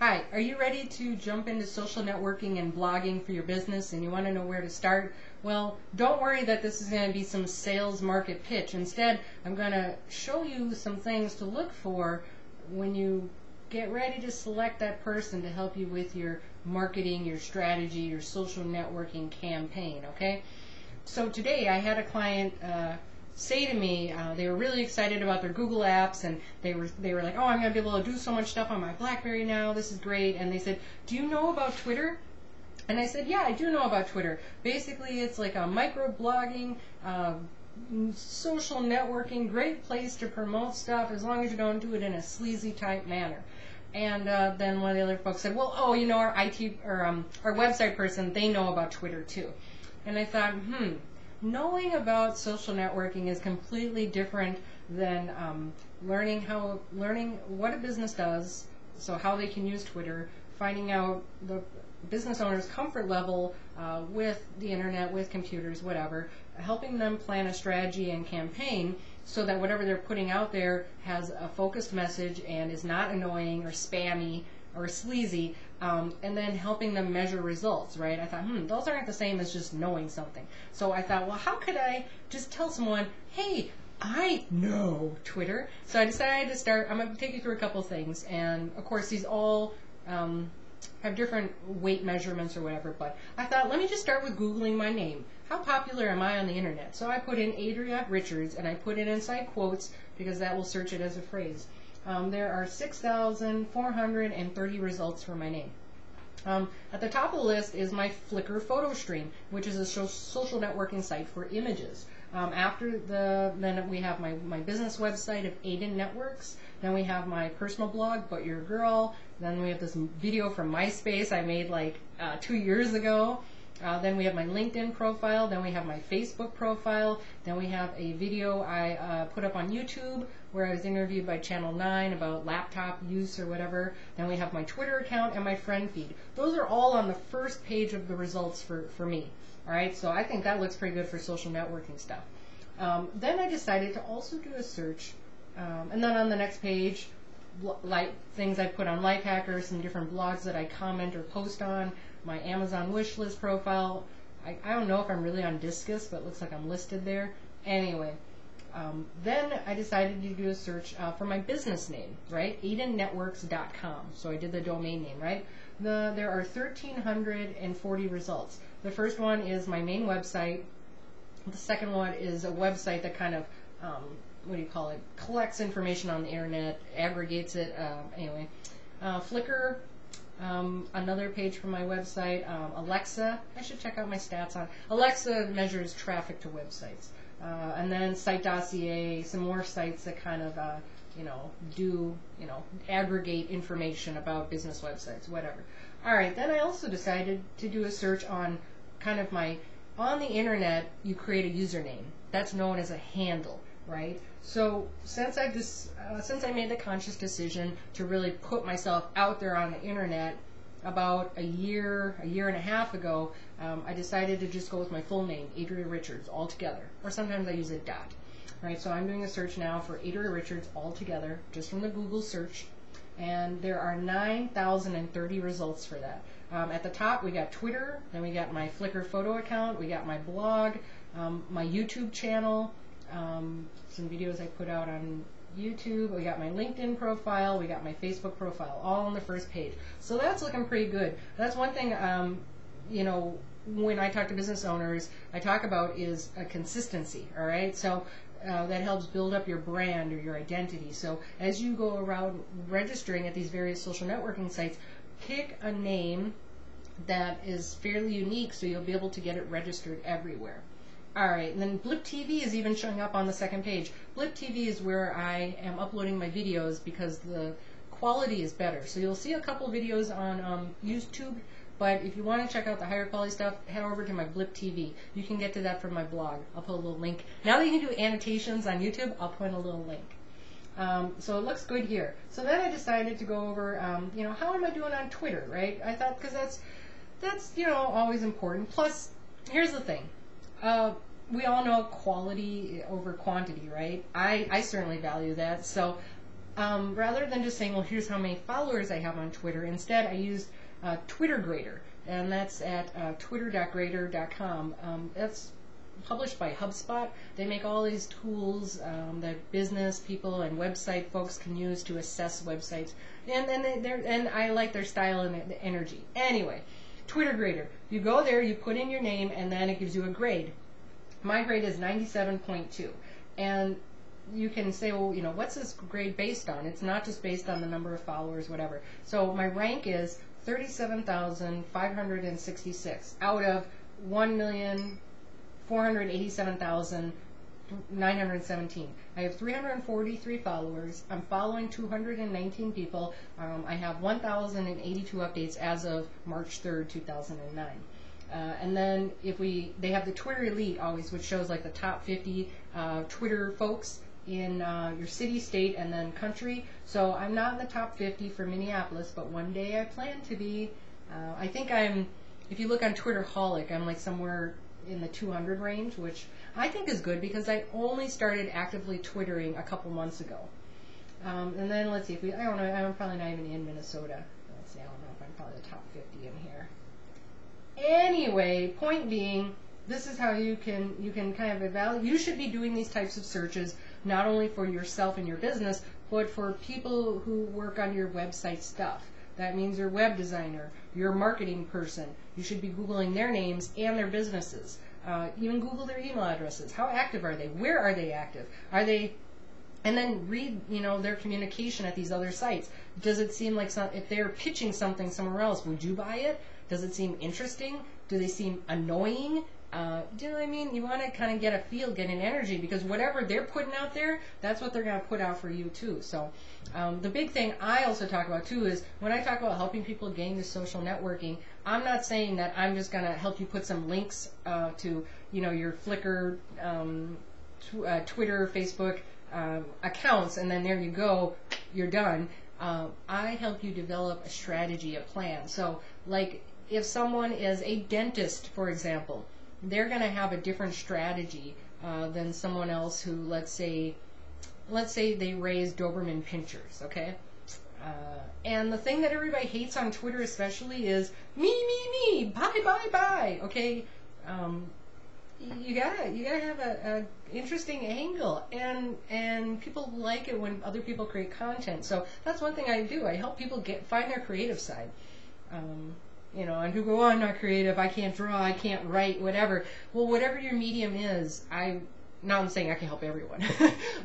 Hi, are you ready to jump into social networking and blogging for your business and you want to know where to start? Well, don't worry that this is going to be some sales market pitch. Instead, I'm going to show you some things to look for when you get ready to select that person to help you with your marketing, your strategy, your social networking campaign, okay? So today I had a client say to me, they were really excited about their Google apps, and they were like, oh, I'm going to be able to do so much stuff on my BlackBerry now, this is great. And they said, do you know about Twitter? And I said, yeah, I do know about Twitter. Basically, it's like a micro-blogging, social networking, great place to promote stuff as long as you don't do it in a sleazy type manner. And then one of the other folks said, well, oh, you know, our IT, or our website person, they know about Twitter too. And I thought, knowing about social networking is completely different than learning what a business does, so how they can use Twitter, finding out the business owner's comfort level with the internet, with computers, whatever, helping them plan a strategy and campaign so that whatever they're putting out there has a focused message and is not annoying or spammy or sleazy, and then helping them measure results, right? I thought, those aren't the same as just knowing something. So I thought, well, how could I just tell someone, hey, I know Twitter? So I decided to start, I'm going to take you through a couple things, and of course these all have different weight measurements or whatever, but I thought, let me just start with Googling my name. How popular am I on the internet? So I put in Adria Richards, and I put it inside quotes because that will search it as a phrase. There are 6,430 results for my name. At the top of the list is my Flickr photo stream, which is a social networking site for images. Then we have my business website of Aiden Networks. Then we have my personal blog, But Your Girl. Then we have this video from MySpace I made like 2 years ago. Then we have my LinkedIn profile, then we have my Facebook profile, then we have a video I put up on YouTube where I was interviewed by Channel 9 about laptop use or whatever. Then we have my Twitter account and my friend feed. Those are all on the first page of the results for me. Alright, so I think that looks pretty good for social networking stuff. Then I decided to also do a search, and then on the next page, like things I put on Lifehacker, some different blogs that I comment or post on, my Amazon wish list profile. I don't know if I'm really on Discus, but it looks like I'm listed there. Anyway, then I decided to do a search for my business name, right? AidenNetworks.com. So I did the domain name, right? There are 1,340 results. The first one is my main website. The second one is a website that kind of collects information on the internet, aggregates it, anyway. Flickr, another page from my website. Alexa, I should check out my stats on. Alexa measures traffic to websites. And then Site Dossier, some more sites that kind of, aggregate information about business websites, whatever. Alright, then I also decided to do a search on kind of on the internet, you create a username. That's known as a handle, right? So since I made the conscious decision to really put myself out there on the internet about a year and a half ago, I decided to just go with my full name, Adria Richards, all together. Or sometimes I use a dot. Right, so I'm doing a search now for Adria Richards all together, just from the Google search, and there are 9,030 results for that. At the top, we got Twitter, then we got my Flickr photo account, we got my blog, my YouTube channel, some videos I put out on YouTube, we got my LinkedIn profile, we got my Facebook profile, all on the first page. So that's looking pretty good. That's one thing, when I talk to business owners, I talk about is a consistency, all right? So that helps build up your brand or your identity. So as you go around registering at these various social networking sites, pick a name that is fairly unique so you'll be able to get it registered everywhere. Alright, and then Blip TV is even showing up on the second page. Blip TV is where I am uploading my videos because the quality is better. So you'll see a couple videos on YouTube, but if you want to check out the higher quality stuff, head over to my Blip TV. You can get to that from my blog. I'll put a little link. Now that you can do annotations on YouTube, I'll put a little link. So it looks good here. So then I decided to go over, how am I doing on Twitter, right? I thought, because that's always important. Plus, here's the thing. We all know quality over quantity, right? I certainly value that. So rather than just saying, well, here's how many followers I have on Twitter. Instead, I used Twitter Grader, and that's at twitter.grader.com. That's published by HubSpot. They make all these tools that business people and website folks can use to assess websites, and I like their style and the energy. Anyway, Twitter Grader. You go there, you put in your name, and then it gives you a grade. My grade is 97.2, and you can say, well, you know, what's this grade based on? It's not just based on the number of followers, whatever. So my rank is 37,566 out of 1,487,917. I have 343 followers. I'm following 219 people. I have 1,082 updates as of March 3rd, 2009. And then they have the Twitter Elite always, which shows like the top 50 Twitter folks in your city, state, and then country. So I'm not in the top 50 for Minneapolis, but one day I plan to be. I think if you look on Twitterholic, I'm like somewhere in the 200 range, which I think is good because I only started actively Twittering a couple months ago. And then let's see, I don't know, I'm probably not even in Minnesota. Let's see, I don't know if I'm probably the top 50 in here. Anyway, point being, this is how you can kind of evaluate. You should be doing these types of searches not only for yourself and your business, but for people who work on your website stuff. That means your web designer, your marketing person. You should be Googling their names and their businesses. Even Google their email addresses. How active are they? Where are they active? And then read, their communication at these other sites. Does it seem like if they're pitching something somewhere else, would you buy it? Does it seem interesting? Do they seem annoying? Do you know what I mean? You want to kind of get a feel, get an energy, because whatever they're putting out there, that's what they're going to put out for you too. So the big thing I also talk about too is when I talk about helping people gain the social networking, I'm not saying that I'm just going to help you put some links to your Flickr, Twitter, Facebook accounts, and then there you go, you're done. I help you develop a strategy, a plan. So like if someone is a dentist, for example, they're going to have a different strategy than someone else who, let's say they raise Doberman pinchers, okay? And the thing that everybody hates on Twitter especially is me, bye, okay? You gotta have a interesting angle, and people like it when other people create content. So that's one thing I do. I help people find their creative side. And who go, oh, I'm not creative, I can't draw, I can't write, whatever. Well, whatever your medium is, now I'm saying I can help everyone,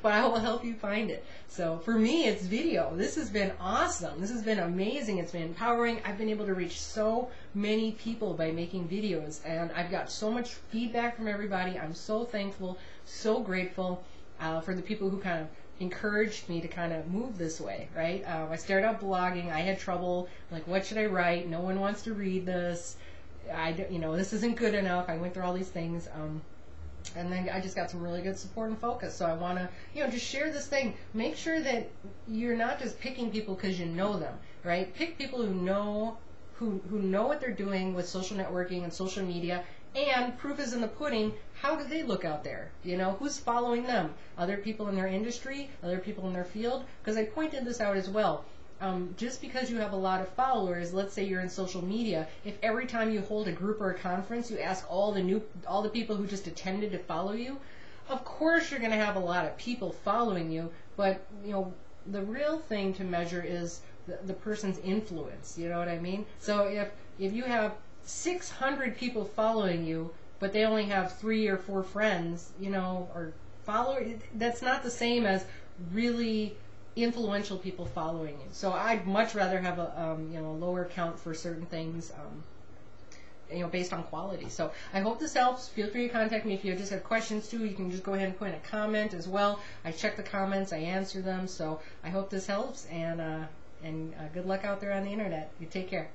but I will help you find it. So for me, it's video. This has been awesome. This has been amazing. It's been empowering. I've been able to reach so many people by making videos, and I've got so much feedback from everybody. I'm so thankful, so grateful for the people who kind of encouraged me to kind of move this way, right? I started out blogging. I had trouble, like, what should I write? No one wants to read this. This isn't good enough. I went through all these things. And then I just got some really good support and focus. So I want to, just share this thing. Make sure that you're not just picking people because you know them, right? Pick people who know what they're doing with social networking and social media. And proof is in the pudding. How do they look out there? Who's following them? Other people in their industry, other people in their field? Because I pointed this out as well. Just because you have a lot of followers, let's say you're in social media, if every time you hold a group or a conference, you ask all the people who just attended to follow you, of course you're going to have a lot of people following you, but the real thing to measure is the person's influence. You know what I mean? So if you have 600 people following you, but they only have 3 or 4 friends, or followers, that's not the same as really influential people following you. So I'd much rather have a lower count for certain things, based on quality. So I hope this helps. Feel free to contact me if you just have questions too. You can just go ahead and put in a comment as well. I check the comments, I answer them. So I hope this helps, and good luck out there on the internet. You take care.